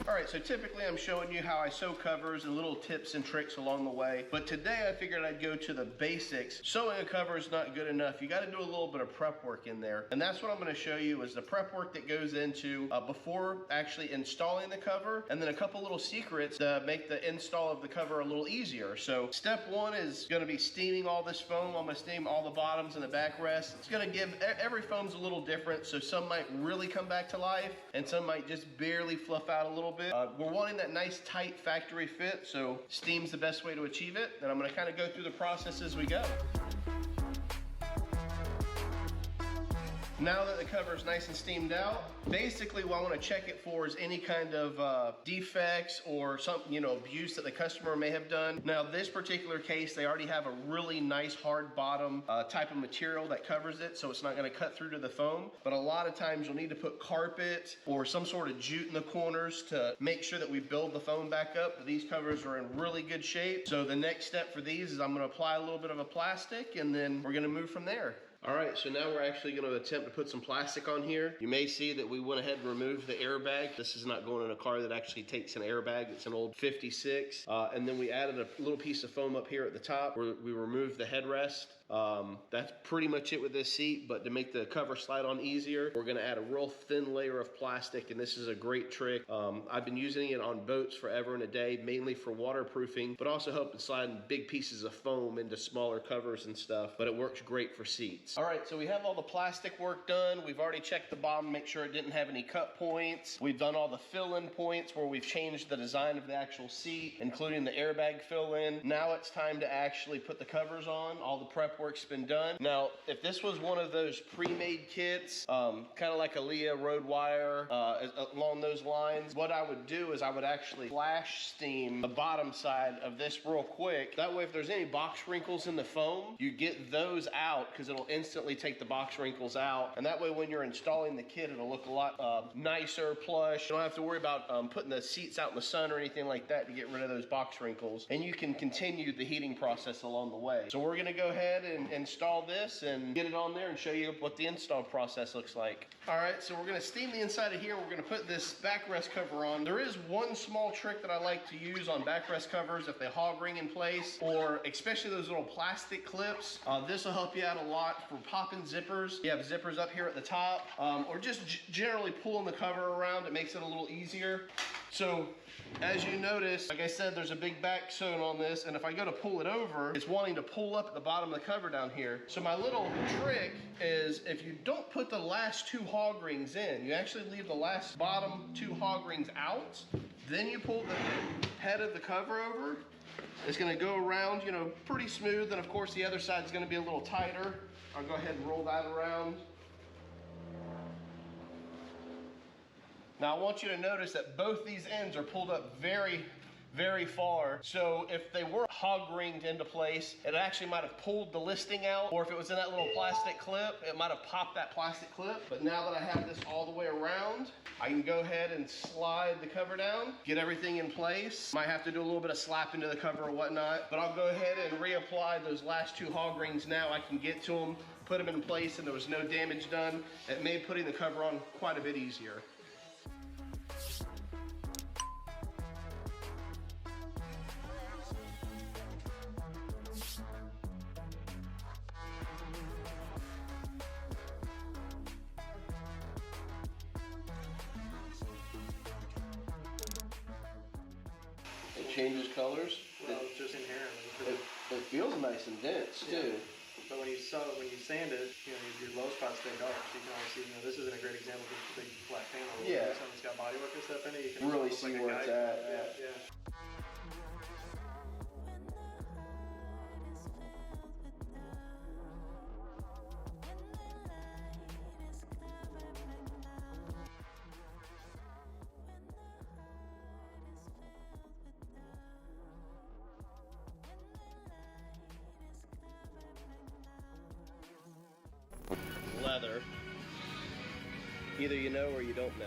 All right, so typically I'm showing you how I sew covers and little tips and tricks along the way, but today I figured I'd go to the basics. Sewing a cover is not good enough. You gotta do a little bit of prep work in there, and that's what I'm gonna show you is the prep work that goes into before actually installing the cover, and then a couple little secrets to make the install of the cover a little easier. So step one is gonna be steaming all this foam. I'm gonna steam all the bottoms and the backrest. It's gonna give, every foam's a little different, so some might really come back to life, and some might just barely fluff out a little bit. We're wanting that nice tight factory fit, so steam's the best way to achieve it. And I'm gonna kind of go through the process as we go. Now that the cover is nice and steamed out, basically what I want to check it for is any kind of defects or something, you know, abuse that the customer may have done. Now this particular case, they already have a really nice hard bottom type of material that covers it, so it's not going to cut through to the foam. But a lot of times you'll need to put carpet or some sort of jute in the corners to make sure that we build the foam back up. But these covers are in really good shape. So the next step for these is I'm going to apply a little bit of a plastic, and then we're going to move from there. All right, so now we're actually going to attempt to put some plastic on here. You may see that we went ahead and removed the airbag. This is not going in a car that actually takes an airbag. It's an old 56. And then we added a little piece of foam up here at the top where we removed the headrest. That's pretty much it with this seat, but to make the cover slide on easier, we're going to add a real thin layer of plastic, and this is a great trick. I've been using it on boats forever and a day, mainly for waterproofing, but also helping slide big pieces of foam into smaller covers and stuff, but it works great for seats. All right, so we have all the plastic work done. We've already checked the bottom, make sure it didn't have any cut points. We've done all the fill-in points where we've changed the design of the actual seat, including the airbag fill-in. Now it's time to actually put the covers on. All the prep work's been done. Now, if this was one of those pre-made kits, kind of like a Leah road wire, along those lines, what I would do is I would actually flash steam the bottom side of this real quick. That way, if there's any box wrinkles in the foam, you get those out because it'll instantly take the box wrinkles out. And that way, when you're installing the kit, it'll look a lot nicer, plush. You don't have to worry about putting the seats out in the sun or anything like that to get rid of those box wrinkles. And you can continue the heating process along the way. So we're gonna go ahead and install this and get it on there and show you what the install process looks like. All right, so we're gonna steam the inside of here. We're gonna put this backrest cover on. There is one small trick that I like to use on backrest covers if they hog ring in place, or especially those little plastic clips. This will help you out a lot for popping zippers. You have zippers up here at the top, or just generally pulling the cover around. It makes it a little easier. So as you notice, like I said, there's a big back sewn on this, and if I go to pull it over, it's wanting to pull up at the bottom of the cover down here. So my little trick is if you don't put the last two hog rings in, you actually leave the last bottom two hog rings out, then you pull the head of the cover over. It's gonna go around, you know, pretty smooth, and of course the other side is gonna be a little tighter. I'll go ahead and roll that around. Now I want you to notice that both these ends are pulled up very, very far. So if they were hog ringed into place, it actually might have pulled the listing out, or if it was in that little plastic clip, it might have popped that plastic clip. But now that I have this all the way around, I can go ahead and slide the cover down, get everything in place. Might have to do a little bit of slapping to the cover or whatnot, but I'll go ahead and reapply those last two hog rings now. I can get to them, put them in place, and there was no damage done. It made putting the cover on quite a bit easier. It changes colors. Well, just inherently. It feels nice and dense too. But when you sand it, you know, your low spots stay dark, so you can always see, you know, this isn't a great example of the big flat panel. Yeah. Something's got bodywork and stuff in it, you can really see like where it's at. Yeah. Leather. Either you know or you don't know.